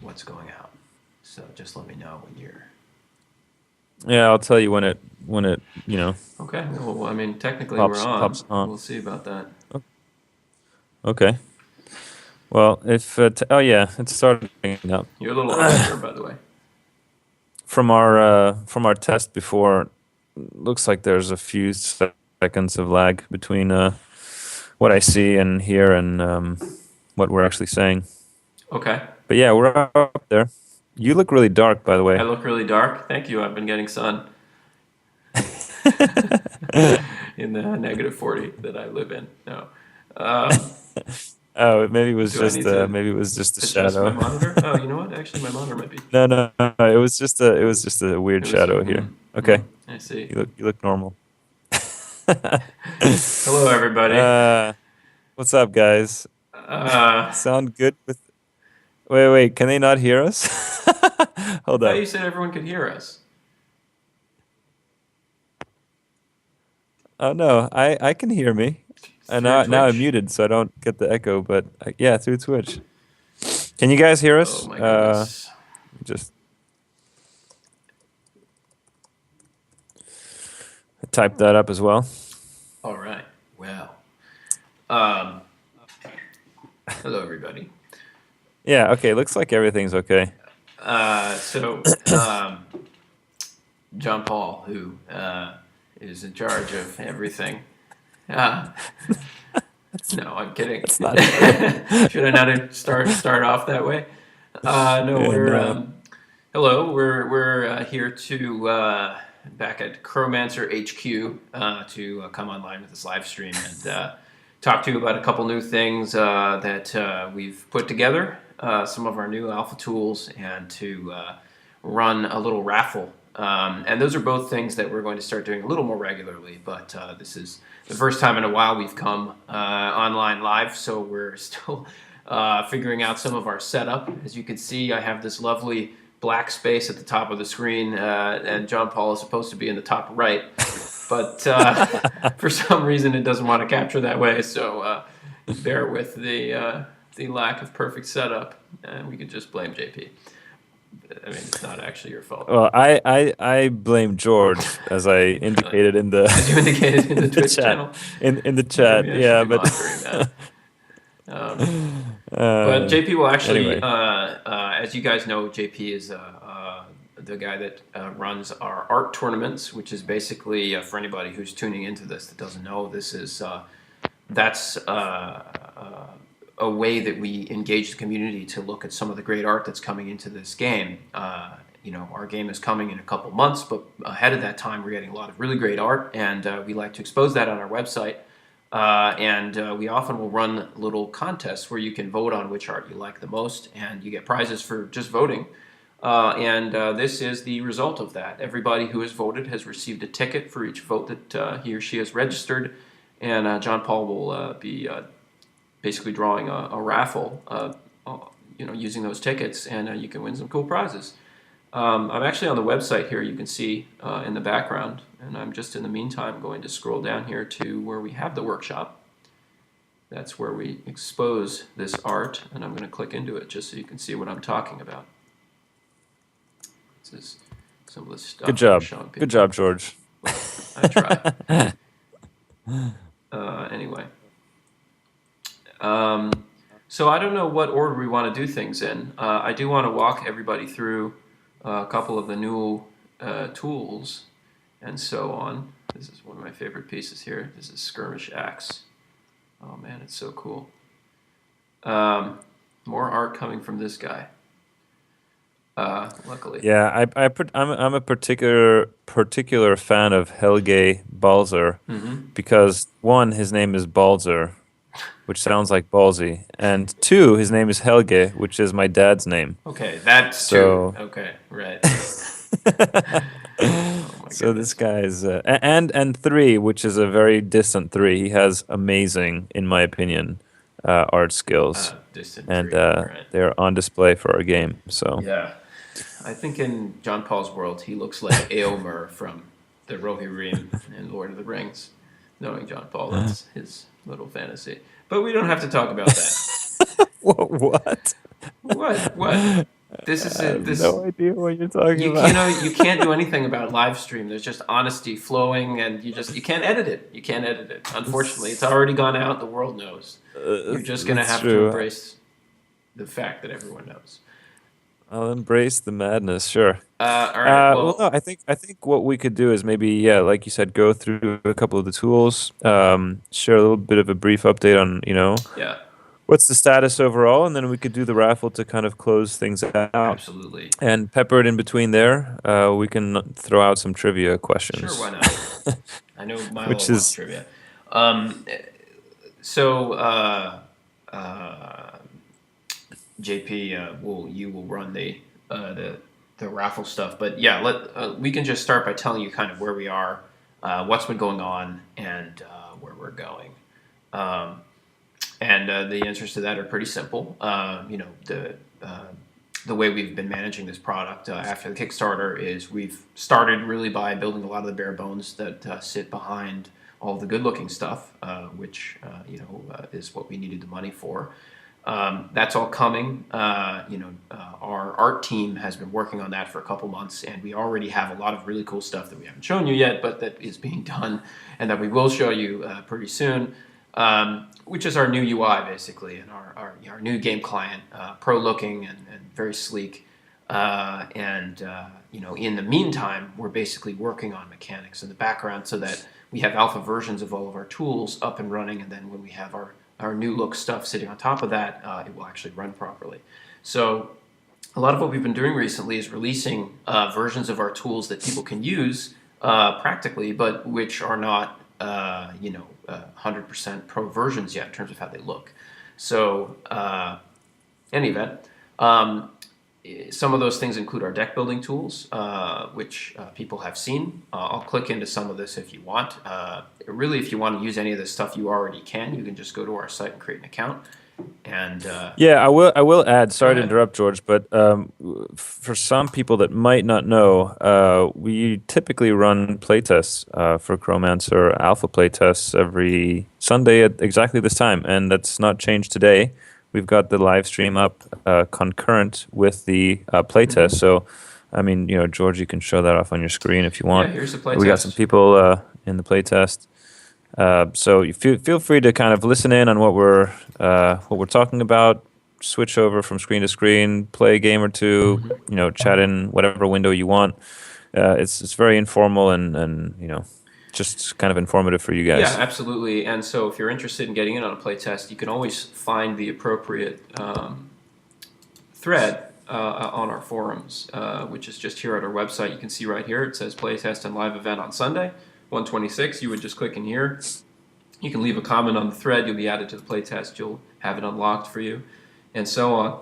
what's going out. So just let me know when you're. Yeah, I'll tell you when it Okay. Well, I mean, technically we're pops on. on. We'll see about that. Okay. Well, if oh yeah, it's starting up. You're a little unclear, by the way. From our test before, looks like there's a few seconds of lag between what I see and hear and what we're actually saying. Okay. But yeah, we're up there. You look really dark, by the I way. look really dark. Thank you. I've been getting sun in the -40 that I live in. No. Um, Oh, maybe it was do I just need to a adjust my shadow. monitor? Oh, you know what? Actually, my monitor might be. No. It was just a weird It was. shadow here. Okay, I see. you look normal. Hello, everybody. uh, what's up, guys? I Sound good with? Wait. Can they not hear us? Hold thought up. you said everyone could hear us. Oh no, I can hear me. And Through now I'm Twitch? muted, so I don't get the echo. But yeah, through Twitch. Can you guys hear Oh us? my goodness. Just type that up as well. All right. Well, um, hello everybody. Yeah. Okay. Looks like everything's okay. So John Paul, who is in charge of everything. Uh, no, I'm kidding. That's not true. Should I not start off that way? No, Yeah. we're No. hello. We're here to back at Crowmancer HQ to come online with this live stream and talk to you about a couple new things that we've put together, some of our new alpha tools, and to run a little raffle. And those are both things that we're going to start doing a little more regularly. But this is the first time in a while we've come online live, so we're still figuring out some of our setup. As you can see, I have this lovely black space at the top of the screen, and John Paul is supposed to be in the top right. But for some reason, it doesn't want to capture that way. So bear with the lack of perfect setup, and we could just blame JP. I mean, it's not actually your fault. Well, I blame George as I Really, indicated in the as you indicated in the the Twitch chat channel. in the Maybe chat. I should Yeah, be but monitoring that. Um, but uh, JP will actually, anyway, as you guys know, JP is the guy that runs our art tournaments, which is basically for anybody who's tuning into this that doesn't know, this is that's a way that we engage the community to look at some of the great art that's coming into this game. Our game is coming in a couple months, but ahead of that time, we're getting a lot of really great art, and we like to expose that on our website. And we often will run little contests where you can vote on which art you like the most, and you get prizes for just voting. And this is the result of that. Everybody who has voted has received a ticket for each vote that he or she has registered, and John Paul will be basically drawing a raffle, using those tickets, and you can win some cool prizes. I'm actually on the website here. You can see in the background, and I'm just in the meantime going to scroll down here to where we have the workshop. That's where we expose this art, and I'm going to click into it just so you can see what I'm talking about. This is some of the good stuff we're job, showing people. good job, George. Well, I try. Anyway. So I don't know what order we want to do things in. I do want to walk everybody through a couple of the new tools and so on. This is one of my favorite pieces here. This is Skirmish Axe. Oh man, it's so cool. More art coming from this guy. Luckily. Yeah, I'm a particular fan of Helge Balzer Mm-hmm. because one, his name is Balzer, which sounds like ballsy, and two, his name is Helge, which is my dad's name. Okay, that's two. So Okay, right. Oh my so this goodness. guy is and three, which is a very distant three. He has amazing, in my opinion, art skills, Distant and three. Right. they're on display for our game. So Yeah. I think in John Paul's world, he looks like Eomer from the Rohirrim in Lord of the Rings. Knowing John Paul, that's his little fantasy. But we don't have to talk about that. what? What? What? this is I it. have This no idea what you're talking you about. know you can't do anything about live stream. There's just honesty flowing, and you can't edit it. You can't edit it. Unfortunately, it's already gone out. The world knows. You're just gonna That's have to true. embrace the fact that everyone knows. I'll embrace the madness. Sure. All right. Well, no, Well, I think what we could do is maybe, yeah, like you said, go through a couple of the tools, share a little bit of a brief update on, yeah, what's the status overall, and then we could do the raffle to kind of close things out. absolutely. And peppered in between there, we can throw out some trivia Sure, why questions, not? I know Milo which loves is, trivia. Um, so, JP, you will run uh, the the raffle stuff, but yeah, we can just start by telling you kind of where we are, what's been going on, and where we're going. Um, and the answers to that are pretty simple. The way we've been managing this product after the Kickstarter is we've started really by building a lot of the bare bones that sit behind all the good-looking stuff, which is what we needed the money for. That's all coming. Our art team has been working on that for a couple months, and we already have a lot of really cool stuff that we haven't shown you yet, but that is being done, and that we will show you pretty soon. Which is our new UI basically, and our new game client, pro-looking and very sleek. In the meantime, we're basically working on mechanics in the background so that we have alpha versions of all of our tools up and running, and then when we have our new look stuff sitting on top of that, it will actually run properly. So a lot of what we've been doing recently is releasing versions of our tools that people can use practically, but which are not 100% pro versions yet in terms of how they look. So, any event, some of those things include our deck building tools, which people have seen. I'll click into some of this if you want. Really, if you want to use any of this stuff, you already can. You can just go to our site and create an account. And yeah, I will add, go sorry to ahead. interrupt, George, but for some people that might not know, we typically run playtests for Chromancer, alpha playtests every Sunday at exactly this time, and that's not changed today. We've got the live stream up concurrent with the playtest. So, I mean, George, you can show that off on your screen if you Yeah, want. here's the We got some playtest. people in the playtest. So you feel free to kind of listen in on what we're talking about. Switch over from screen to screen, play a game or two. Chat in whatever window you want. It's very informal and just kind of informative for you Yeah, guys. absolutely. And so if you're interested in getting in on a playtest, you can always find the appropriate thread on our forums, which is just here at our website. You can see right here, it says playtest and live event on Sunday, 126. You would just click in here. You can leave a comment on the thread. You'll be added to the playtest. You'll have it unlocked for you, and so on.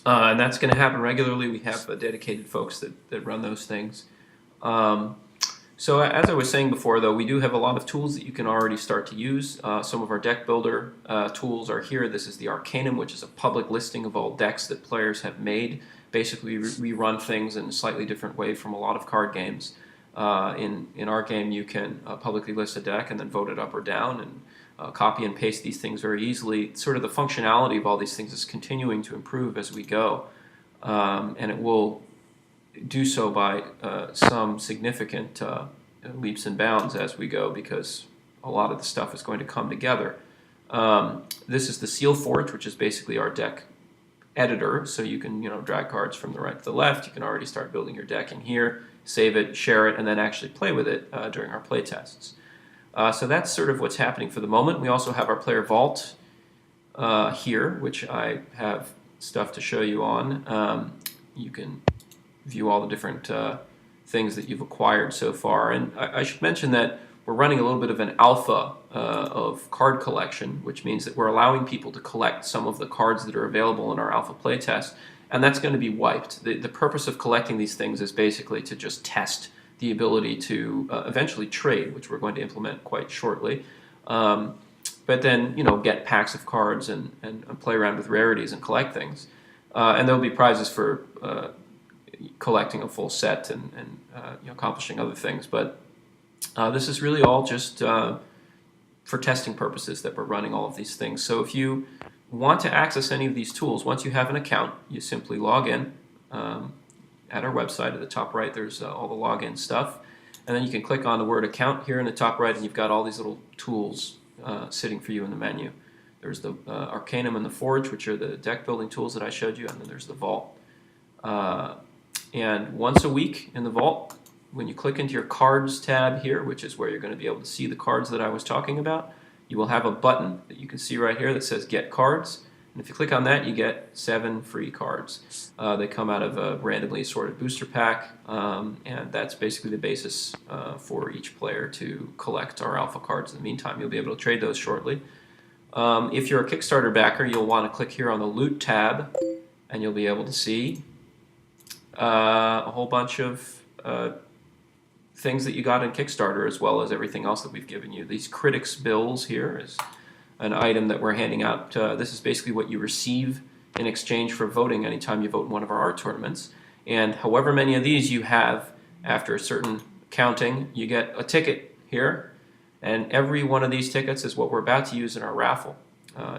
And that's going to happen regularly. We have dedicated folks that run those things. So as I was saying before, though, we do have a lot of tools that you can already start to use. Some of our deck builder tools are here. This is the Arcanum, which is a public listing of all decks that players have made. Basically, we run things in a slightly different way from a lot of card games. In our game, you can publicly list a deck and then vote it up or down, and copy and paste these things very easily. Sort of the functionality of all these things is continuing to improve as we go, and it will do so by some significant leaps and bounds as we go, because a lot of the stuff is going to come together. This is the Seal Forge, which is basically our deck editor, so you can drag cards from the right to the left. You can already start building your deck in here, save it, share it, and then actually play with it during our play tests. So that's sort of what's happening for the moment. We also have our Player Vault here, which I have stuff to show you on. You can view all the different things that you've acquired so far. And I should mention that we're running a little bit of an alpha of card collection, which means that we're allowing people to collect some of the cards that are available in our alpha playtest, and that's going to be wiped. The purpose of collecting these things is basically to just test the ability to eventually trade, which we're going to implement quite shortly. But then, get packs of cards and play around with rarities and collect things. And there'll be prizes for collecting a full set and accomplishing other things. But this is really all just for testing purposes that we're running all of these things. So if you want to access any of these tools, once you have an account, you simply log in. at our website. At the top right, there's all the login stuff. And then you can click on the word account here in the top right, and you've got all these little tools sitting for you in the menu. There's the Arcanum and the Forge, which are the deck building tools that I showed you, and then there's the Vault. And once a week in the Vault, when you click into your Cards tab here, which is where you're going to be able to see the cards that I was talking about, you will have a button that you can see right here that says Get Cards. And if you click on that, you get 7 free cards. They come out of a randomly assorted booster pack, and that's basically the basis for each player to collect our alpha cards. In the meantime, you'll be able to trade those shortly. If you're a Kickstarter backer, you'll want to click here on the Loot tab, and you'll be able to see a whole bunch of things that you got in Kickstarter, as well as everything else that we've given you. These Critics Bills here is an item that we're handing out. This is basically what you receive in exchange for voting anytime you vote in one of our art tournaments. And however many of these you have, after a certain counting, you get a ticket here. And every one of these tickets is what we're about to use in our raffle.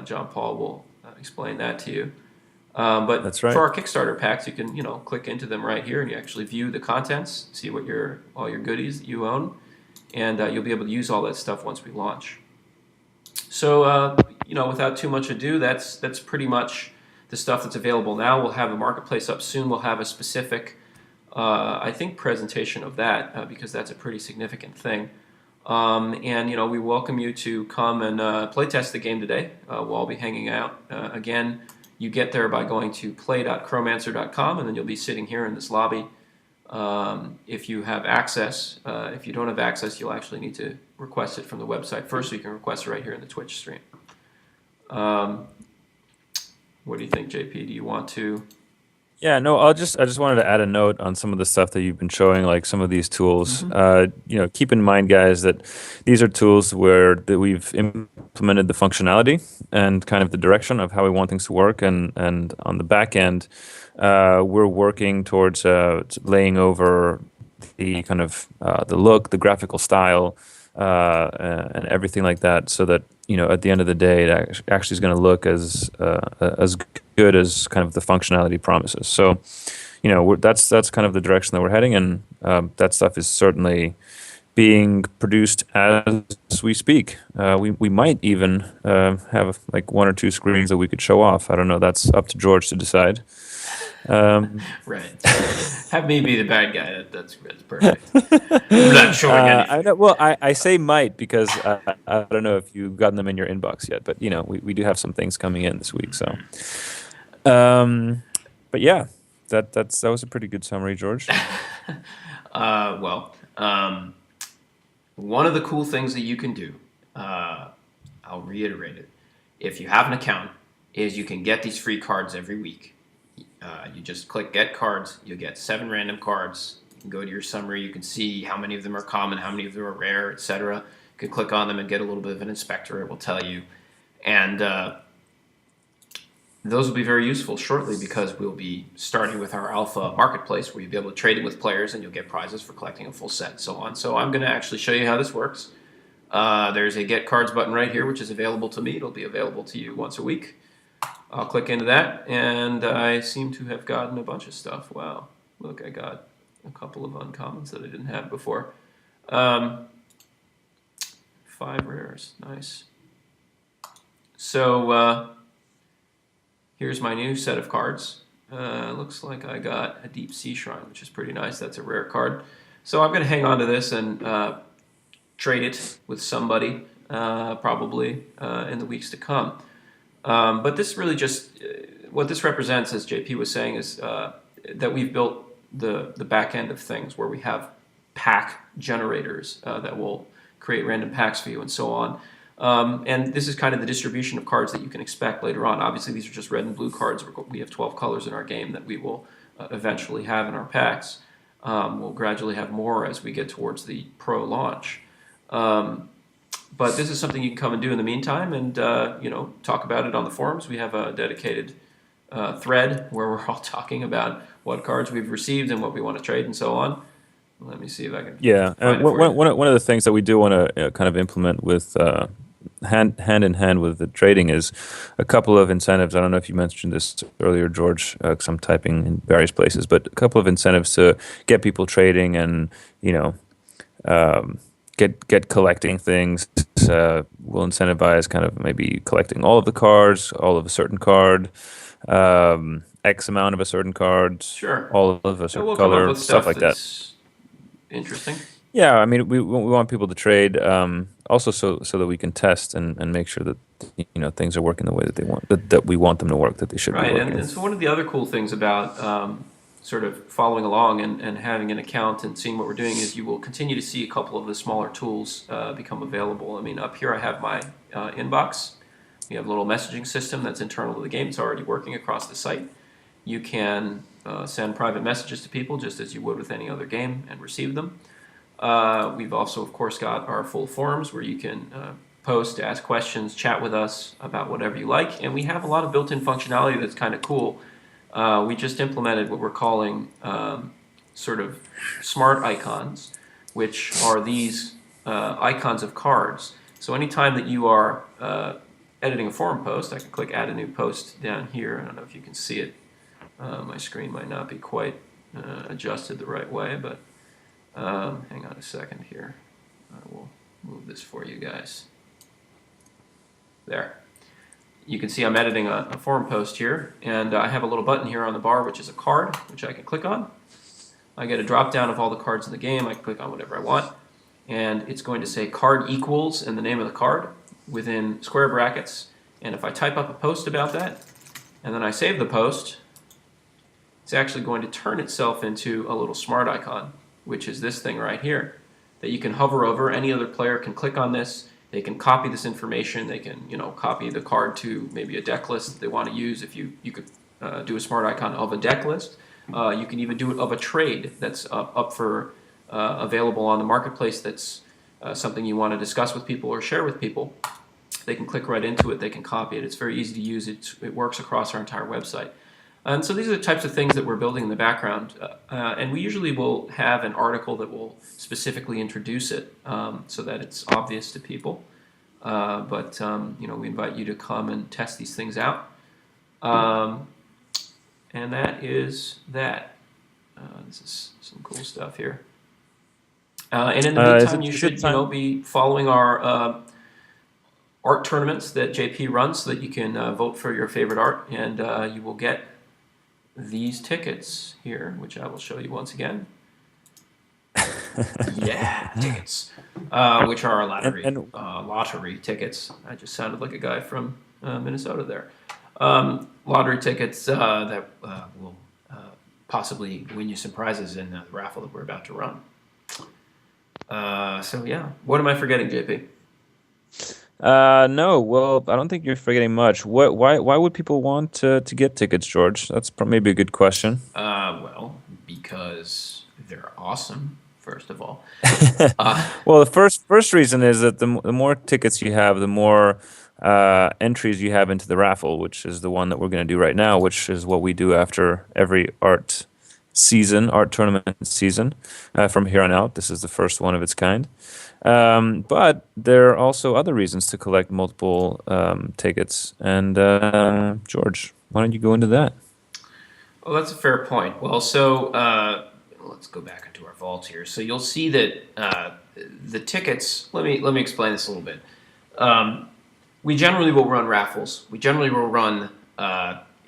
John Paul will explain that to you. But That's right. for our Kickstarter packs, you can click into them right here, and you actually view the contents, see what all your goodies that you own, and you'll be able to use all that stuff once we launch. So without too much ado, that's pretty much the stuff that's available now. We'll have a marketplace up soon. We'll have a specific, I think, presentation of that because that's a pretty significant thing. And we welcome you to come and play test the game today. We'll all be hanging out again. You get there by going to play.chromancer.com, and then you'll be sitting here in this lobby. If you have access, if you don't have access, you'll actually need to request it from the website first, so you can request it right here in the Twitch stream. What do you think, JP? Do you want to? Yeah, no, I just wanted to add a note on some of the stuff that you've been showing, like some of these tools. Keep in mind, guys, that these are tools that we've implemented the functionality and kind of the direction of how we want things to work, and on the back end, we're working towards laying over the kind of the look, the graphical style, and everything like that, so that at the end of the day, it actually is going to look as good as kind of the functionality promises. So, that's kind of the direction that we're heading, and that stuff is certainly being produced as we speak. We might even have like 1 or 2 screens that we could show off. I don't know. That's up to George to decide. Right. Have me be the bad guy. That's perfect. I'm not showing anything. Well, I say might because I don't know if you've gotten them in your inbox yet, but we do have some things coming in this week. So, but yeah, that was a pretty good summary, George. One of the cool things that you can do, I'll reiterate it, if you have an account, is you can get these free cards every week. You just click Get Cards. You get 7 random cards. You can go to your summary. You can see how many of them are common, how many of them are rare, etc. You can click on them and get a little bit of an inspector. It will tell you. And those will be very useful shortly because we'll be starting with our alpha marketplace where you'll be able to trade it with players and you'll get prizes for collecting a full set and so on. So I'm going to actually show you how this works. There's a Get Cards button right here, which is available to me. It'll be available to you once a week. I'll click into that, and I seem to have gotten a bunch of stuff. Wow, look, I got a couple of uncommons that I didn't have before. 5 rares, nice. So here's my new set of cards. Looks like I got a Deep Sea Shrine, which is pretty nice. That's a rare card. So I'm going to hang on to this and trade it with somebody probably in the weeks to come. But this really just, what this represents, as JP was saying, is that we've built the back end of things where we have pack generators that will create random packs for you and so on. And this is kind of the distribution of cards that you can expect later on. Obviously, these are just red and blue cards. We have 12 colors in our game that we will eventually have in our packs. We'll gradually have more as we get towards the pro launch. But this is something you can come and do in the meantime and, talk about it on the forums. We have a dedicated thread where we're all talking about what cards we've received and what we want to trade and so on. Let me see if I can. Yeah, one of the things that we do want to kind of implement with hand in hand with the trading is a couple of incentives. I don't know if you mentioned this earlier, George, because I'm typing in various places, but a couple of incentives to get people trading and, you know, um, get collecting things. Will incentivize kind of maybe collecting all of the cards, all of a certain card, X amount of a certain card, Sure. all of a And certain we'll come up color, with stuff stuff like that. that's interesting. Yeah, I mean, we want people to trade, also so that we can test and make sure that things are working the way that they want that we want them to work, that they should be Right, working. and so one of the other cool things about sort of following along and having an account and seeing what we're doing is you will continue to see a couple of the smaller tools become available. I mean, up here I have my inbox. We have a little messaging system that's internal to the game. It's already working across the site. You can send private messages to people just as you would with any other game and receive them. We've also, of course, got our full forums where you can post, ask questions, chat with us about whatever you like. And we have a lot of built-in functionality that's kind of cool. We just implemented what we're calling sort of smart icons, which are these icons of cards. So anytime that you are editing a forum post, I can click Add a New Post down here. I don't know if you can see it. My screen might not be quite adjusted the right way, but hang on a second here. I will move this for you guys. There. You can see I'm editing a forum post here, and I have a little button here on the bar which is a card, which I can click on. I get a drop down of all the cards in the game. I can click on whatever I want, and it's going to say card equals and the name of the card within square brackets. And if I type up a post about that, and then I save the post, it's actually going to turn itself into a little smart icon, which is this thing right here that you can hover over. Any other player can click on this. They can copy this information. They can, copy the card to maybe a deck list that they want to use. If you could do a smart icon of a deck list. You can even do it of a trade that's up for available on the marketplace. That's something you want to discuss with people or share with people. They can click right into it. They can copy it. It's very easy to use. It works across our entire website. And so these are the types of things that we're building in the background. And we usually will have an article that will specifically introduce it so that it's obvious to people. But we invite you to come and test these things out. And that is that. This is some cool stuff here. And in the Is meantime, it you a should good time? be following our art tournaments that JP runs so that you can vote for your favorite art, and you will get these tickets here, which I will show you once again. Yeah, tickets, which are And lottery tickets. I just sounded like a guy from Minnesota there. Lottery tickets that will possibly win you some prizes in the raffle that we're about to run. So yeah, what am I forgetting, JP? No, well, I don't think you're forgetting much. Why would people want to get tickets, George? That's maybe a good question. Well, because they're awesome, first of all. Uh, Well, the first reason is that the more tickets you have, the more entries you have into the raffle, which is the one that we're going to do right now, which is what we do after every art tournament season from here on out. This is the first one of its kind. But there are also other reasons to collect multiple tickets. And George, why don't you go into that? Well, that's a fair point. Well, so let's go back into our vault here. So you'll see that the tickets. Let me explain this a little bit. We generally will run raffles. We generally will run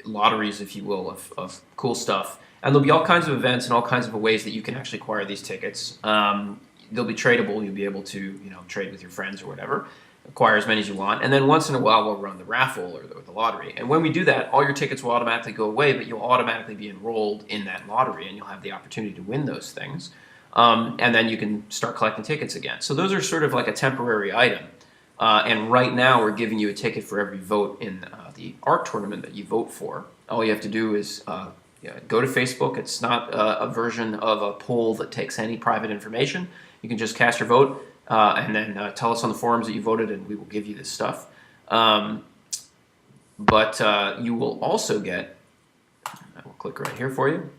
lotteries, if you will, of cool stuff. And there'll be all kinds of events and all kinds of ways that you can actually acquire these tickets. They'll be tradable. You'll be able to, trade with your friends or whatever, acquire as many as you want. And then once in a while, we'll run the raffle or the lottery. And when we do that, all your tickets will automatically go away, but you'll automatically be enrolled in that lottery, and you'll have the opportunity to win those things. And then you can start collecting tickets again. So those are sort of like a temporary item. And right now, we're giving you a ticket for every vote in the art tournament that you vote for. All you have to do is go to Facebook. It's not a version of a poll that takes any private information. You can just cast your vote and then tell us on the forums that you voted, and we will give you this stuff. But you will also get, I will click right here for you,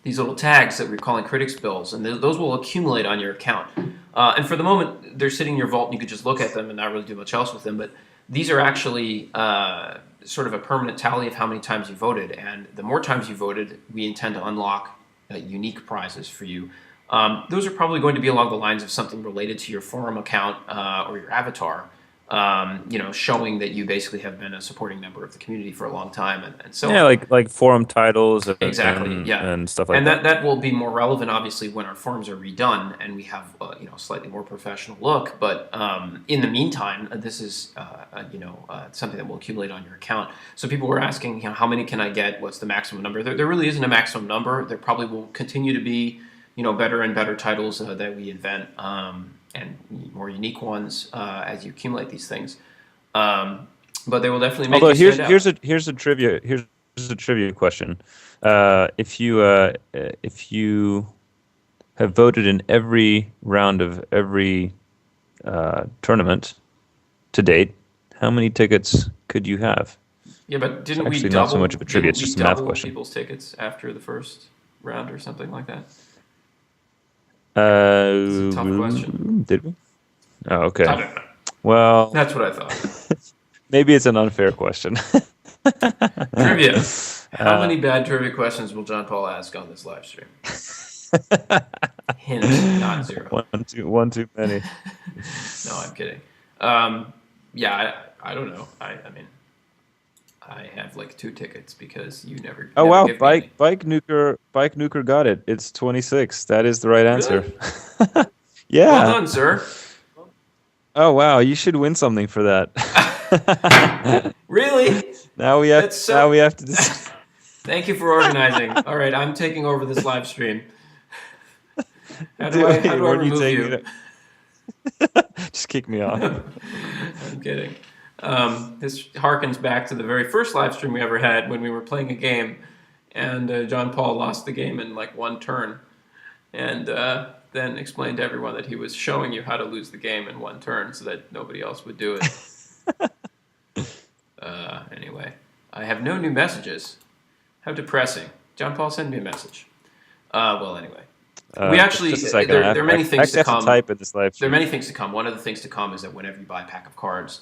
these little tags that we're calling critics bills, and those will accumulate on your account. And for the moment, they're sitting in your vault, and you could just look at them and not really do much else with them. But these are actually sort of a permanent tally of how many times you voted, and the more times you voted, we intend to unlock unique prizes for you. Those are probably going to be along the lines of something related to your forum account or your avatar. Showing that you basically have been a supporting member of the community for a long time, and so Yeah, on. like forum titles Exactly, yeah, and stuff like and that. that will be more relevant, obviously, when our forums are redone and we have a slightly more professional look. But in the meantime, this is something that will accumulate on your account. So people were asking, how many can I get? What's the maximum number? There really isn't a maximum number. There probably will continue to be better and better titles that we invent. And more unique ones as you accumulate these things. But they will definitely make Although you stand out. here's a trivia question. If you have voted in every round of every tournament to date, how many tickets could you have? Yeah, but It's actually not so much of a trivia; it's just a math question. people's tickets after the first round or something like that? It's a tough question. Did we? Oh, I okay. don't know. Well, That's what I thought. maybe it's an unfair question. Trivia. How many bad trivia questions will John Paul ask on this live stream? Hint, not zero. One too many. No, I'm kidding. Yeah, I don't know. I mean, I have like 2 tickets because you never. Oh never wow, give me any. Bike Nuker got it. It's 26. That is the right answer. Really? Yeah. Well done, sir. Oh wow, you should win something for that. Really? Now we have That's so. now we have to decide. Thank you for organizing. All right, I'm taking over this live stream. How do Wait, I weren't remove taking you? it? Just kick me off. I'm kidding. This harkens back to the very first live stream we ever had when we were playing a game, and John Paul lost the game in like 1 turn, and then explained to everyone that he was showing you how to lose the game in 1 turn so that nobody else would do it. Anyway, I have no new messages. How depressing. John Paul, send me a message. Well, anyway. We actually, just a second. there are many things to have come. to type in this live There are stream. many things to come. One of the things to come is that whenever you buy a pack of cards,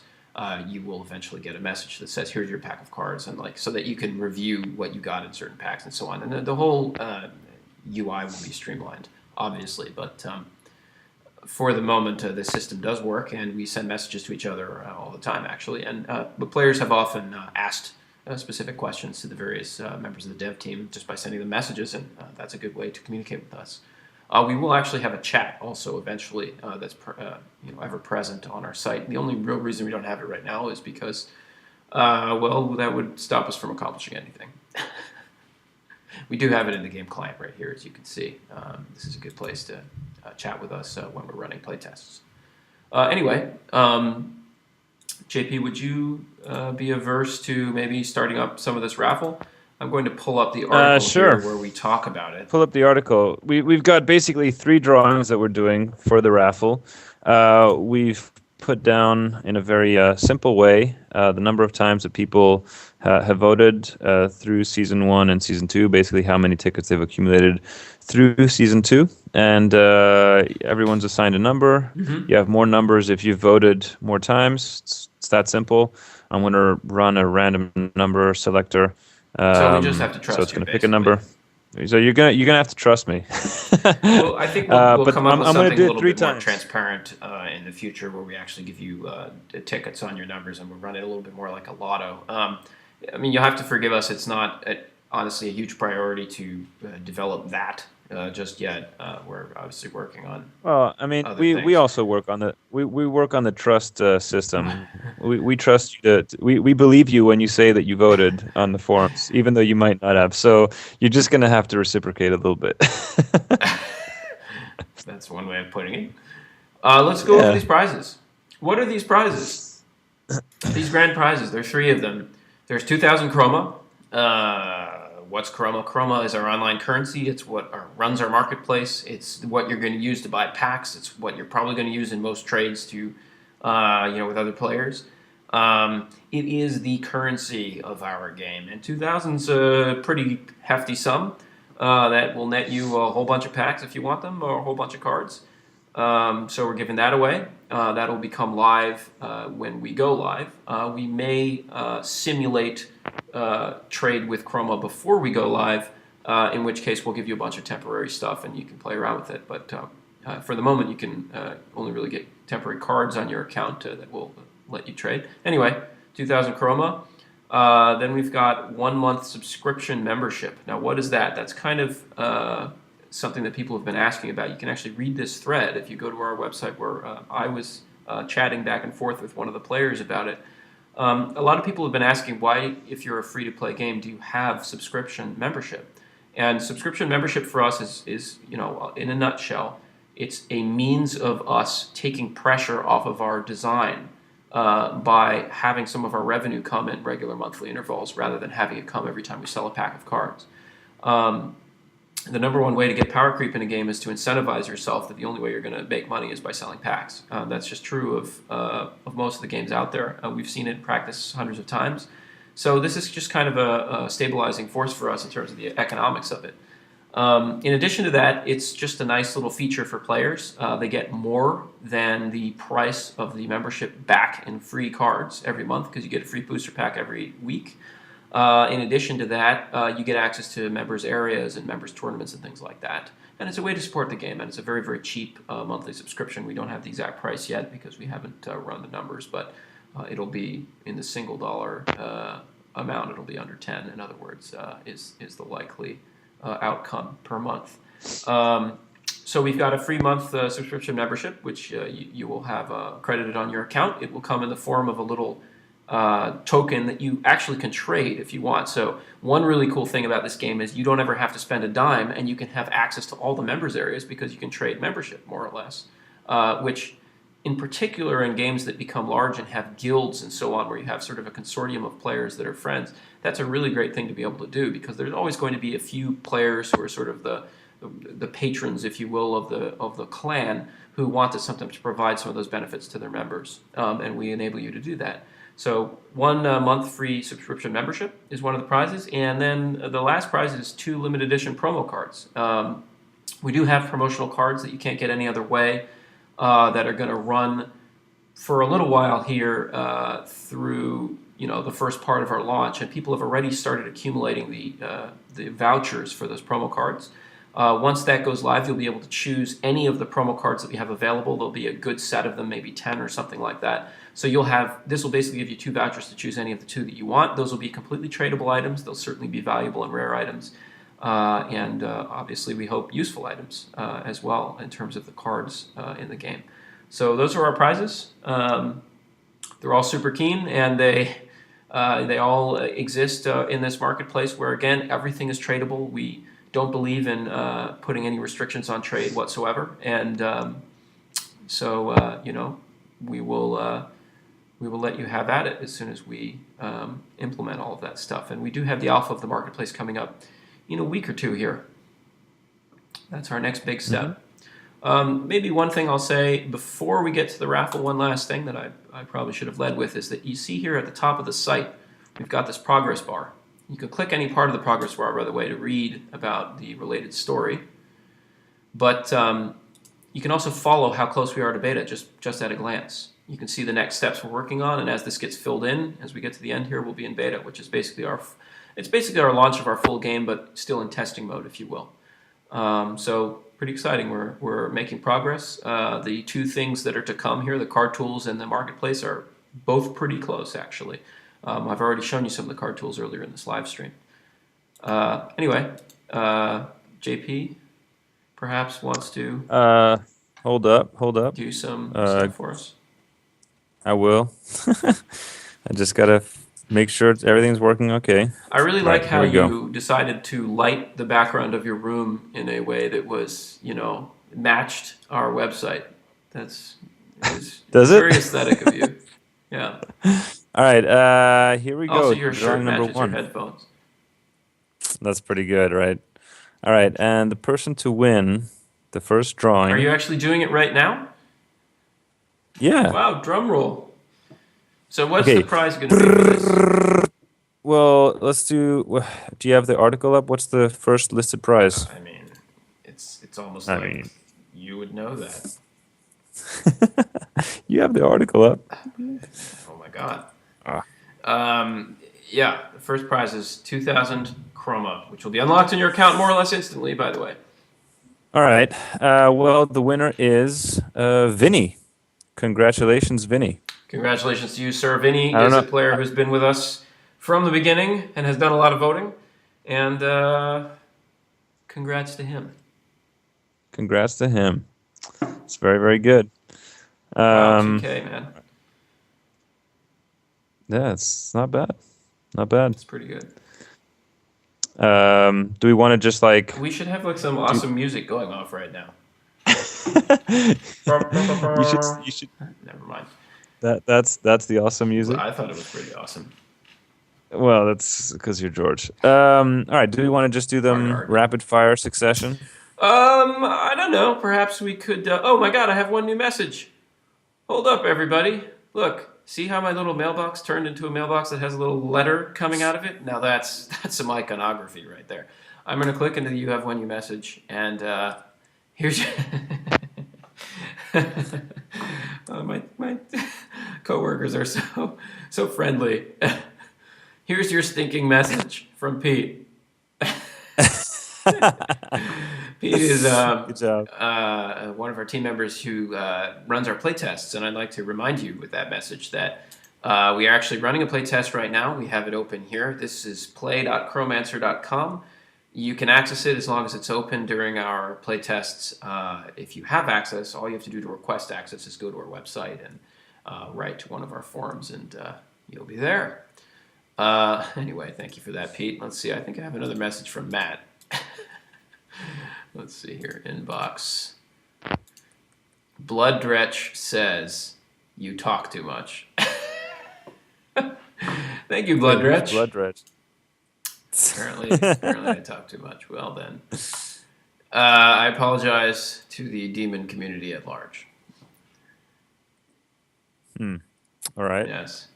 you will eventually get a message that says, "Here's your pack of cards," and so that you can review what you got in certain packs and so on. And the whole UI will be streamlined, obviously, but for the moment, the system does work, and we send messages to each other all the time, actually. And but players have often asked specific questions to the various members of the dev team just by sending them messages, and that's a good way to communicate with us. We will actually have a chat also eventually that's ever present on our site. The only real reason we don't have it right now is because, that would stop us from accomplishing anything. We do have it in the game client right here, as you can see. This is a good place to chat with us when we're running playtests. Anyway, JP, would you be averse to maybe starting up some of this raffle? I'm going to pull up the article Sure. here where we talk about it. Pull up the article. We've got basically 3 drawings that we're doing for the raffle. We've put down in a very simple way the number of times that people have voted through season 1 and season 2, basically how many tickets they've accumulated through season 2, and everyone's assigned a number. Mm-hmm. You have more numbers if you've voted more times. It's that simple. I'm going to run a random number selector. So we just have to trust So it's you, going to pick a number. So you're gonna have to trust me. Well, I think we'll but come up with I'm gonna something do a it little 3 bit more times. transparent in the future, where we actually give you tickets on your numbers, and we'll run it a little bit more like a lotto. I mean, you'll have to forgive us. It's not honestly a huge priority to develop that just yet. We're obviously working on. Well, I mean, other we things. also work on the we work on the trust system. We trust you we believe you when you say that you voted on the forums, even though you might not have. So you're just gonna have to reciprocate a little bit. That's one way of putting it. Let's go over these prizes. What are these prizes? These grand prizes. There are 3 of them. There's 2,000 chroma. What's chroma? Chroma is our online currency. It's what runs our marketplace. It's what you're going to use to buy packs. It's what you're probably going to use in most trades to, with other players. It is the currency of our game, and 2,000's a pretty hefty sum. that will net you a whole bunch of packs if you want them, or a whole bunch of cards. So we're giving that away. That'll become live when we go live. We may simulate trade with Chroma before we go live, in which case we'll give you a bunch of temporary stuff and you can play around with it. But for the moment, you can only really get temporary cards on your account that will let you trade. Anyway, 2,000 Chroma. Then we've got 1 month subscription membership. Now, what is that? That's kind of something that people have been asking about. You can actually read this thread if you go to our website where I was chatting back and forth with one of the players about it. A lot of people have been asking why, if you're a free-to-play game, do you have subscription membership? And subscription membership for us is, you know, in a nutshell, it's a means of us taking pressure off of our design by having some of our revenue come in regular monthly intervals rather than having it come every time we sell a pack of cards. The number one way to get power creep in a game is to incentivize yourself that the only way you're going to make money is by selling packs. That's just true of most of the games out there. We've seen it in practice hundreds of times. So this is just kind of a stabilizing force for us in terms of the economics of it. In addition to that, it's just a nice little feature for players. They get more than the price of the membership back in free cards every month because you get a free booster pack every week. In addition to that, you get access to members' areas and members' tournaments and things like that. And it's a way to support the game, and it's a very, very cheap monthly subscription. We don't have the exact price yet because we haven't run the numbers, but it'll be in the single dollar amount. It'll be under 10, in other words, is the likely outcome per month. So we've got a free month subscription membership, which you will have credited on your account. It will come in the form of a little token that you actually can trade if you want. So one really cool thing about this game is you don't ever have to spend a dime, and you can have access to all the members areas because you can trade membership, more or less, which in particular in games that become large and have guilds and so on, where you have sort of a consortium of players that are friends, that's a really great thing to be able to do because there's always going to be a few players who are sort of the patrons, if you will, of the clan who want to sometimes provide some of those benefits to their members, and we enable you to do that. So 1 month free subscription membership is one of the prizes, and then the last prize is 2 limited edition promo cards. We do have promotional cards that you can't get any other way that are going to run for a little while here through the first part of our launch, and people have already started accumulating the vouchers for those promo cards. Once that goes live, you'll be able to choose any of the promo cards that we have available. There'll be a good set of them, maybe 10 or something like that. So this will basically give you 2 vouchers to choose any of the 2 that you want. Those will be completely tradable items. They'll certainly be valuable and rare items. And obviously we hope useful items as well in terms of the cards in the game. So those are our prizes. They're all super keen, and they all exist in this marketplace where, again, everything is tradable. We don't believe in putting any restrictions on trade whatsoever, and we will let you have at it as soon as we implement all of that stuff. And we do have the alpha of the marketplace coming up in a week or 2 here. That's our next big step. Maybe one thing I'll say before we get to the raffle, one last thing that I probably should have led with is that you see here at the top of the site, we've got this progress bar. You can click any part of the progress bar, by the way, to read about the related story. But you can also follow how close we are to beta just at a glance. You can see the next steps we're working on, and as this gets filled in, as we get to the end here, we'll be in beta, which is basically our launch of our full game, but still in testing mode, if you will. So pretty exciting. We're making progress. The 2 things that are to come here, the card tools and the marketplace, are both pretty close, actually. I've already shown you some of the card tools earlier in this live stream. Anyway, JP perhaps wants to hold up. Do some stuff for us. I will. I just gotta make sure everything's working okay. I really like how you decided to light the background of your room in a way that was, matched our website. Does very aesthetic of you. Yeah. All right. Here we go. Also, your shirt number matches 1. your headphones. That's pretty good, right? All right. And the person to win the first drawing. Are you actually doing it right now? Yeah. Wow, drum roll. So what's the prize going to be for this? Well, let's do. Do you have the article up? What's the first listed prize? I mean, it's almost I like mean, you would know that. you have the article up. Oh my god. Ah. Um, yeah, the first prize is 2,000 chroma, which will be unlocked in your account more or less instantly, by the way. All right. Well, the winner is Vinny. Congratulations, Vinny. Congratulations to you, sir. Vinny I don't is a know. player who's been with us from the beginning and has done a lot of voting. And congrats to him. Congrats to him. It's very, very good. Wow, Um, 2K, man. yeah, it's not bad. Not bad. It's pretty good. Do we want to just like We should have like some do? awesome music going off right now. You should. Never mind. That's the awesome Well, music. I thought it was pretty awesome. Well, that's because you're George. All right. Do we want to just do Hard to them argue. rapid fire succession? I don't know. Perhaps we could. Oh my God! I have one new message. Hold up, everybody. Look. See how my little mailbox turned into a mailbox that has a little letter coming out of it? Now that's some iconography right there. I'm gonna click into the "You have one new message," and here's my coworkers are so friendly. Here's your stinking message from Pete. Pete is Good job. one of our team members who runs our playtests, and I'd like to remind you with that message that we are actually running a playtest right now. We have it open here. This is play.chromancer.com. You can access it as long as it's open during our playtests. If you have access, all you have to do to request access is go to our website and write to one of our forums, and you'll be there. Anyway, thank you for that, Pete. Let's see. I think I have another message from Matt. Let's see here. Inbox. Blood Dretch says, "You talk too much." Thank you, Blood Dretch. Blood dredge. Apparently I talk too much. Well then. I apologize to the demon community at large. All right. Yes.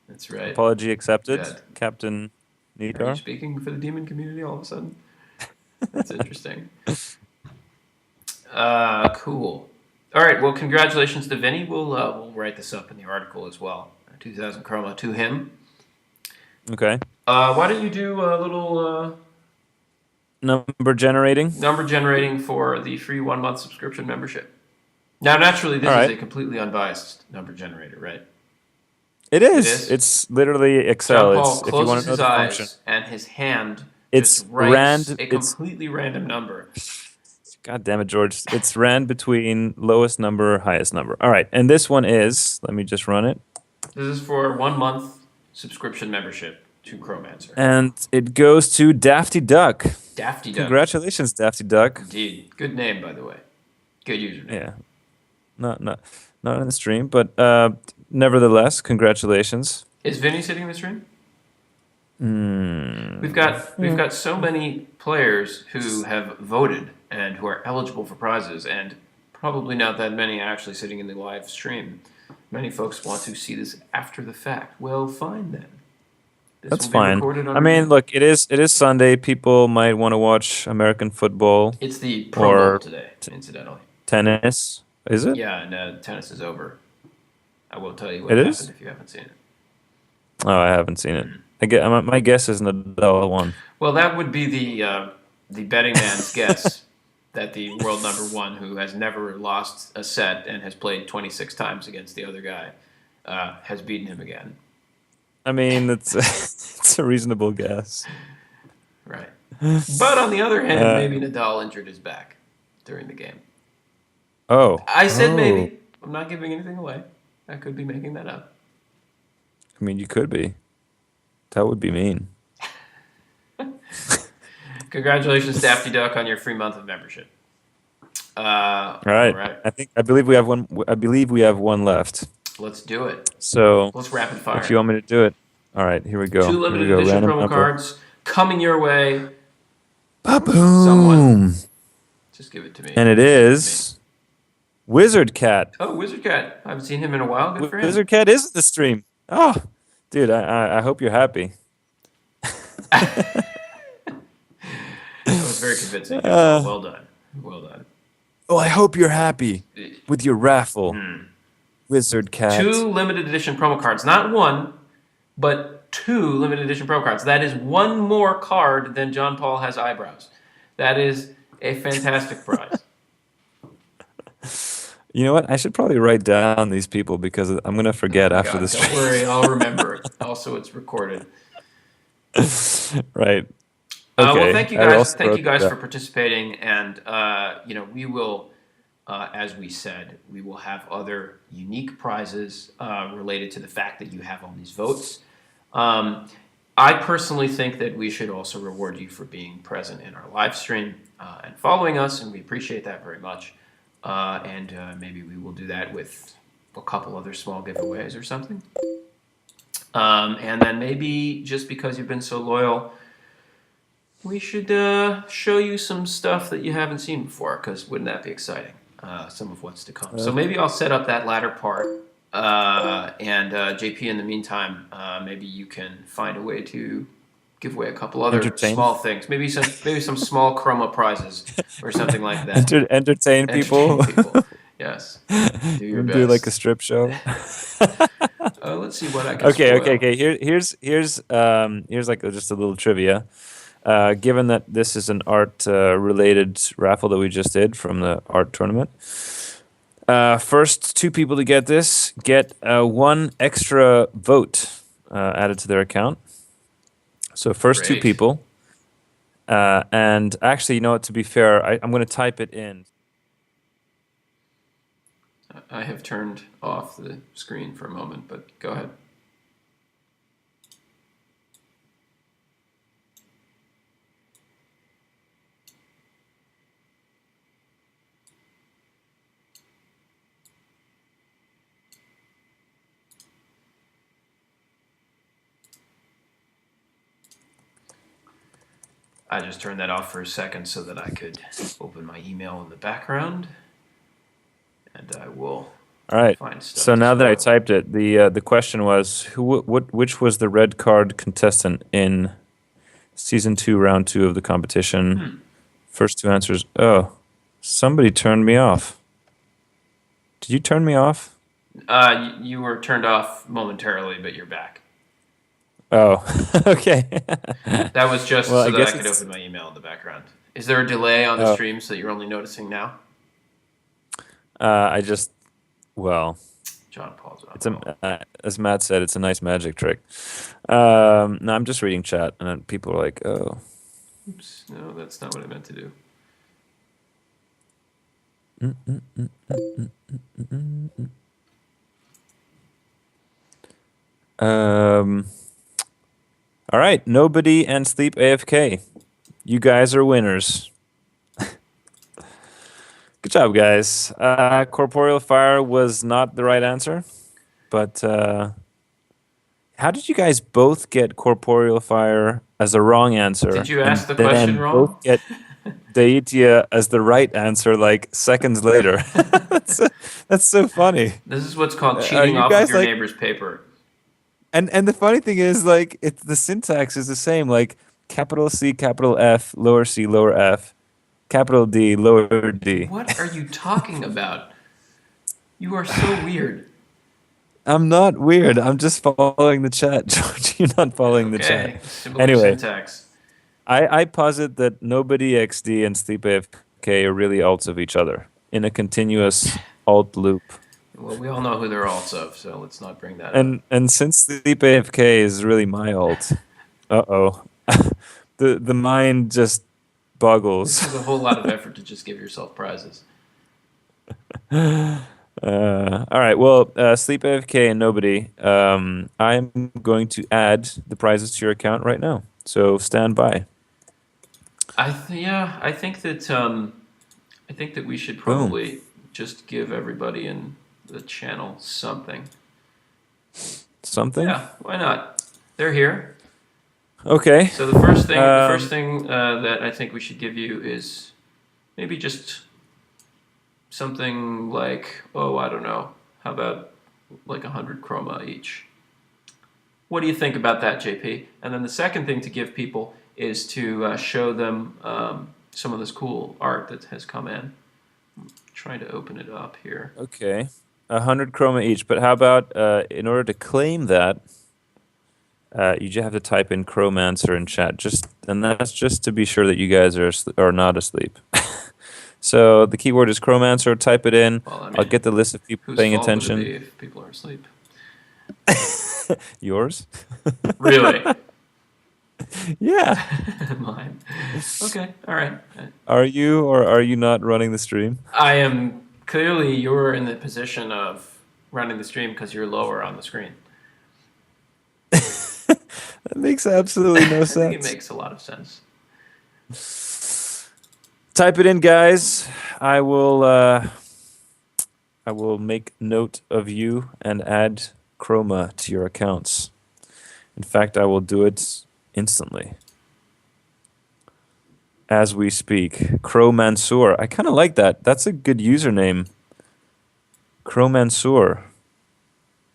That's right. Apology accepted, Good. Captain Are you Nikar. speaking for the demon community all of a sudden? That's interesting. Cool. All right. Well, congratulations to Vinny. We'll write this up in the article as well. 2,000 chroma to him. Okay. Why don't you do a little Number generating. number generating for the free 1 month subscription membership? Now, naturally, this All is right. a completely unbiased number generator, right? It is. is? It's literally John Excel. Paul It's if you want closes to know his the eyes, function. and his hand It's just writes rand. a It's completely random number. God damn it, George. It's ran between lowest number, highest number. All right, and this one is. Let me just run it. This is for 1 month subscription membership to Chromancer. And it goes to Dafty Duck. Dafty Duck. Congratulations, Dafty Duck. Indeed. Good name, by the way. Good username. Yeah, not in the stream, but nevertheless, congratulations. Is Vinny sitting in the stream? We've got so many players who have voted and who are eligible for prizes, and probably not that many actually sitting in the live stream. Many folks want to see this after the fact. Well, fine then. This That's will be fine. recorded on I mean, video. look, it is Sunday. People might want to watch American football, It's the Pro Bowl or today, incidentally. tennis. Is it? Yeah, and tennis is over. I will tell you what It happened is? if you haven't seen it. Oh, I haven't seen it. My guess is Nadal won. Well, that would be the betting man's guess that the world number one, who has never lost a set and has played 26 times against the other guy, has beaten him again. I mean, it's it's a reasonable guess. Right. But on the other hand, Uh, maybe Nadal injured his back during the game. Oh, I said oh. maybe. I'm not giving anything away. I could be making that up. I mean, you could be. That would be mean. Congratulations, Dafty Duck, on your free month of membership. All right. All right. I believe we have one. I believe we have one left. Let's do it. So Let's rapid fire. if you want me to do it, all right. Here we go. Two Here limited we go. edition Random promo number. cards coming your way. Ba-boom. Someone. Just give it to me. And it is Wizard Cat. Oh, Wizard Cat. I haven't seen him in a while. Good for him. Wizard Cat is at the stream. Oh, dude, I hope you're happy. That was very convincing, John Paul. Well done. Well done. Oh, I hope you're happy with your raffle, Hmm. wizard cat. Two limited edition promo cards. Not one, but two limited edition promo cards. That is one more card than John Paul has eyebrows. That is a fantastic prize. You know what? I should probably write down these people because I'm gonna Oh forget my after God. this. Don't worry. I'll remember it. Also, it's recorded. Right. Well, Okay. thank you I guys. also Thank wrote you guys that. for participating, and we will, as we said, we will have other unique prizes related to the fact that you have all these votes. Um, I personally think that we should also reward you for being present in our live stream and following us, and we appreciate that very much. And maybe we will do that with a couple other small giveaways or something. And then maybe just because you've been so loyal, we should show you some stuff that you haven't seen before, because wouldn't that be exciting? Some of what's to come. So maybe I'll set up that latter part. And JP, in the meantime, maybe you can find a way to give away a couple other Entertain. small things. Maybe some small chroma prizes or something like that. Entertain people. Entertain people. Yes. Do your Do like a best. strip show. Let's see what I can Okay, okay, spoil. okay. Here's like just a little trivia. Given that this is an art related raffle that we just did from the art tournament, first two people to get this get one extra vote added to their account. So first two Great. people, and actually, you know what? To be fair, I'm going to type it in. I have turned off the screen for a moment, but go ahead. I just turned that off for a second so that I could open my email in the background, and I will All right. find stuff So to now that I spoil. typed it, the question was which was the red card contestant in season 2, round 2 of the competition? First two answers. Oh, somebody turned me off. Did you turn me off? You were turned off momentarily, but you're back. Oh, okay. That was just Well, so I that I guess could it's. open my email in the background. Is there a delay on the Oh, stream so that you're only noticing now? I just. Well, John Paul, John it's Paul. as Matt said, it's a nice magic trick. No, I'm just reading chat, and then people are like, "Oh, Oops, no, that's not what I meant to do. um." All right, nobody and sleep AFK. You guys are winners. Good job, guys. Corporeal fire was not the right answer, but how did you guys both get corporeal fire as a wrong answer Did you ask and the question then both wrong? get Daitia as the right answer like seconds later? that's, that's so funny. This is what's called Are cheating you off of guys your like? neighbor's paper. And the funny thing is like it's the syntax is the same. Like capital C, capital F, lower C, lower F, capital D, lower D. What are you talking about? You are so weird. I'm not weird. I'm just following the chat, George. You're not following the chat. Okay, similar Anyway, syntax. I posit that nobody XD and Sleep AFK are really alts of each other in a continuous alt loop. Well, we all know who they're alts of, so let's not bring that up. And since Sleep AFK is really my alt, uh-oh. The mind just This boggles. is a whole lot of effort to just give yourself prizes. All right. Well, Sleep AFK and nobody. I'm going to add the prizes to your account right now. So stand by. Yeah, I think that we should Boom. probably just give everybody in the channel something. Something. Yeah, why not? They're here. Okay. So the first Um, thing that I think we should give you is maybe just something like, oh, I don't know, how about like 100 chroma each? What do you think about that, JP? And then the second thing to give people is to show them some of this cool art that has come in. I'm trying to open it up here. Okay. 100 chroma each. But how about in order to claim that, you just have to type in Chromancer in chat. And that's just to be sure that you guys are not asleep. So the keyword is Chromancer. Type it in. Well, I mean, I'll get the list of people whose paying fault would it attention. be if people are asleep? Yours? Really? Yeah. Mine. Okay. All right. Are you or are you not running the stream? I am clearly you're in the position of running the stream because you're lower on the screen. That makes absolutely no I think it sense. makes a lot of sense. Type it in, guys. I will make note of you and add Chroma to your accounts. In fact, I will do it instantly. As we speak. Chromancer. I kind of like that. That's a good username. Chromancer.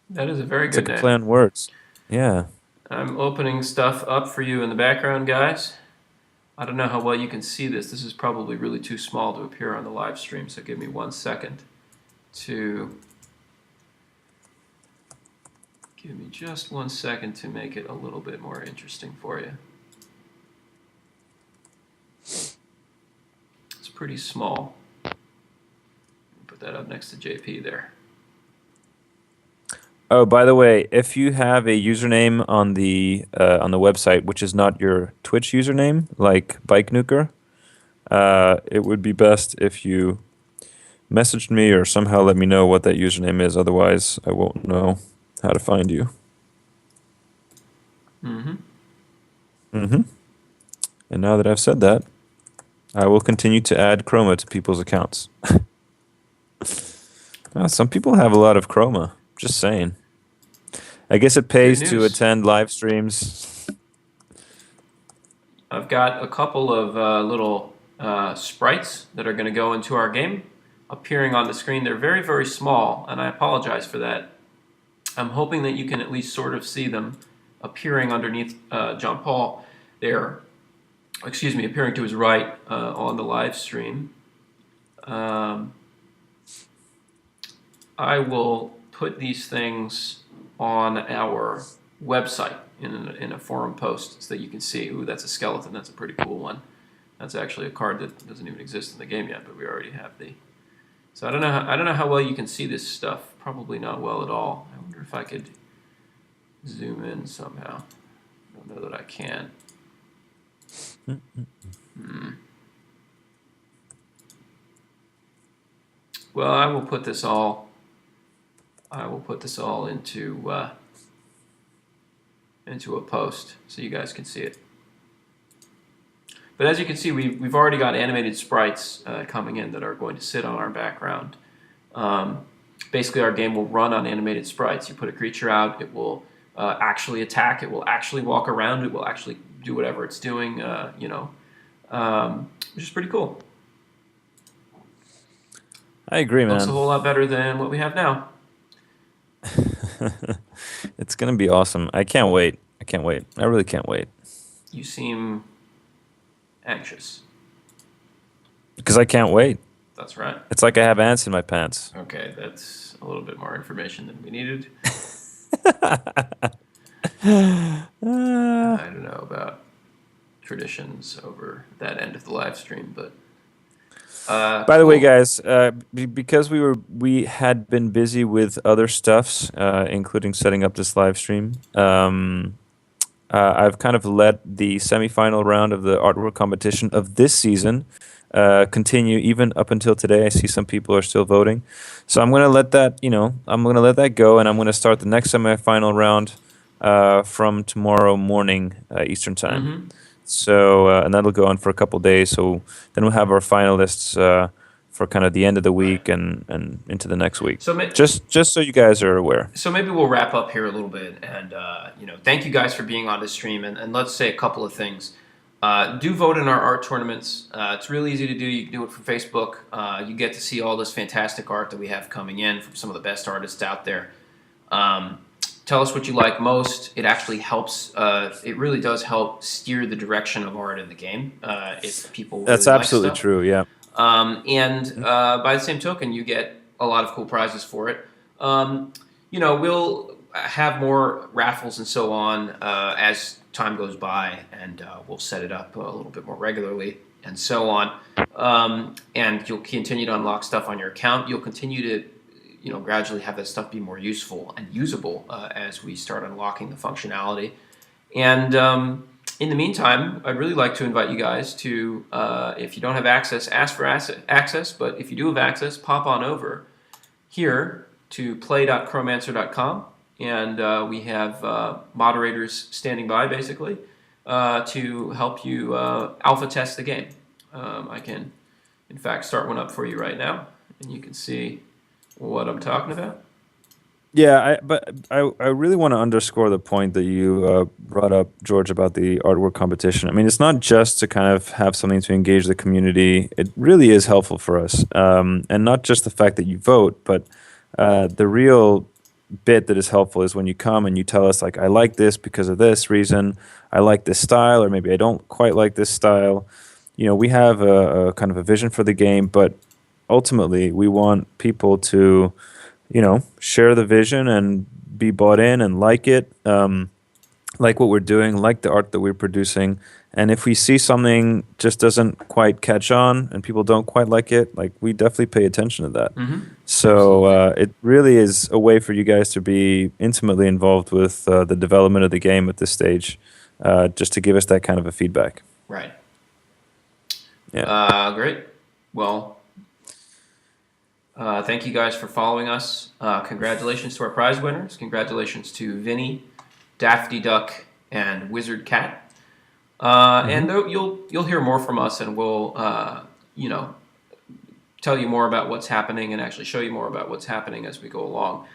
That is a very It's good like a name. play on words. Yeah. I'm opening stuff up for you in the background, guys. I don't know how well you can see this. This is probably really too small to appear on the live stream, so give me 1 second to... Give me just 1 second to make it a little bit more interesting for you. It's pretty small. Put that up next to JP there. Oh, by the way, if you have a username on the website which is not your Twitch username, like Bike Nuker, it would be best if you messaged me or somehow let me know what that username is. Otherwise, I won't know how to find you. And now that I've said that, I will continue to add Chroma to people's accounts. Some people have a lot of Chroma. Just saying. I guess it pays Good to news. attend live streams. I've got a couple of little sprites that are going to go into our game appearing on the screen. They're very, very small, and I apologize for that. I'm hoping that you can at least sort of see them appearing underneath John Paul there. Excuse me, appearing to his right on the live stream. I will put these things on our website in a forum post so that you can see. Ooh, that's a skeleton. That's a pretty cool one. That's actually a card that doesn't even exist in the game yet, but we already have the. So I don't know how well you can see this stuff. Probably not well at all. I wonder if I could zoom in somehow. I don't know that I can. Well, I will put this all into a post so you guys can see it. But as you can see, we've already got animated sprites coming in that are going to sit on our background. Basically, our game will run on animated sprites. You put a creature out, it will actually attack, it will actually walk around, it will actually do whatever it's doing, which is pretty cool. I agree, man. Looks a whole lot better than what we have now. It's going to be awesome. I can't wait. I really can't wait. You seem anxious. Because I can't wait. That's right. It's like I have ants in my pants. Okay, that's a little bit more information than we needed. I don't know about traditions over that end of the live stream, but by the way, cool. guys, because we had been busy with other stuffs, including setting up this live stream. I've kind of let the semifinal round of the artwork competition of this season continue even up until today. I see some people are still voting, so I'm gonna let that go, and I'm gonna start the next semifinal round from tomorrow morning Eastern time. So and that'll go on for a couple days. So then we'll have our finalists for kind of the end of the week and into the next week. So just so you guys are aware. So maybe we'll wrap up here a little bit, and thank you guys for being on this stream. And let's say a couple of things. Do vote in our art tournaments. It's really easy to do. You can do it from Facebook. You get to see all this fantastic art that we have coming in from some of the best artists out there. tell us what you like most. It actually helps. It really does help steer the direction of art in the game if people really That's like absolutely stuff. true. Yeah. And by the same token, you get a lot of cool prizes for it. Um, we'll have more raffles and so on as time goes by, and we'll set it up a little bit more regularly and so on. And you'll continue to unlock stuff on your account. You'll continue to, gradually have that stuff be more useful and usable as we start unlocking the functionality. And in the meantime, I'd really like to invite you guys to, if you don't have access, ask for access. But if you do have access, pop on over here to play.chromancer.com. And we have moderators standing by, basically, to help you alpha test the game. I can, in fact, start one up for you right now, and you can see what I'm talking about. Yeah, I really want to underscore the point that you brought up, George, about the artwork competition. I mean, it's not just to kind of have something to engage the community. It really is helpful for us, and not just the fact that you vote, but the real bit that is helpful is when you come and you tell us, like, I like this because of this reason, I like this style, or maybe I don't quite like this style. We have a kind of a vision for the game, but ultimately we want people to share the vision and be bought in and like it, like what we're doing, like the art that we're producing. And if we see something just doesn't quite catch on and people don't quite like it, like, we definitely pay attention to that. So it really is a way for you guys to be intimately involved with the development of the game at this stage, just to give us that kind of a feedback. Right. Yeah. Great. Well, thank you guys for following us. Congratulations to our prize winners. Congratulations to Vinny, Daffy Duck, and Wizard Cat. And you'll hear more from us, and we'll tell you more about what's happening and actually show you more about what's happening as we go along.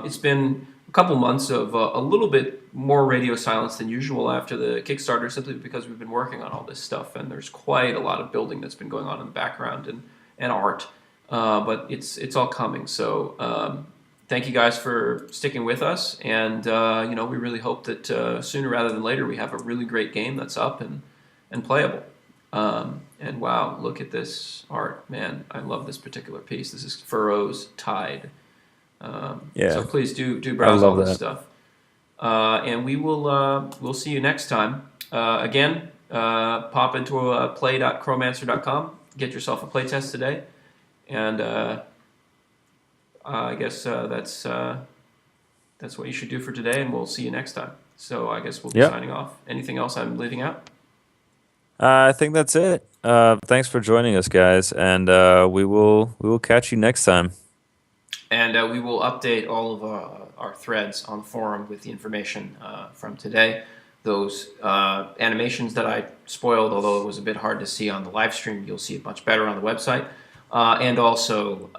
It's been a couple months of a little bit more radio silence than usual after the Kickstarter, simply because we've been working on all this stuff, and there's quite a lot of building that's been going on in the background and art. But it's all coming. So thank you guys for sticking with us, and we really hope that sooner rather than later we have a really great game that's up and playable. And wow, look at this art, man! I love this particular piece. This is Furrow's Tide. Yeah. So please do browse all this that. stuff, and we'll see you next time. Again, pop into play.chromancer.com. Get yourself a playtest today. And I guess that's what you should do for today, and we'll see you next time. So I guess we'll be signing off. Anything else I'm leaving out? I think that's it. Thanks for joining us, guys, and we will catch you next time. And we will update all of our threads on the forum with the information from today. Those animations that I spoiled, although it was a bit hard to see on the live stream, you'll see it much better on the website. And also,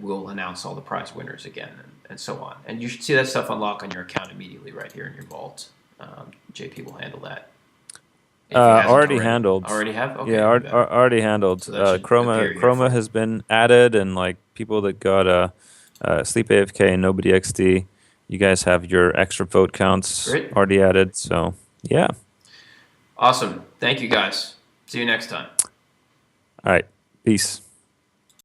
we'll announce all the prize winners again, and so on. And you should see that stuff unlock on your account immediately right here in your vault. JP will handle that. Already handled. Already have? Okay. Yeah, already handled. So that should appear here Chroma has been added, and like people that got Sleep AFK and Nobody XD, you guys have your extra vote counts already added. So yeah. Awesome. Thank you, guys. See you next time. All right. Peace.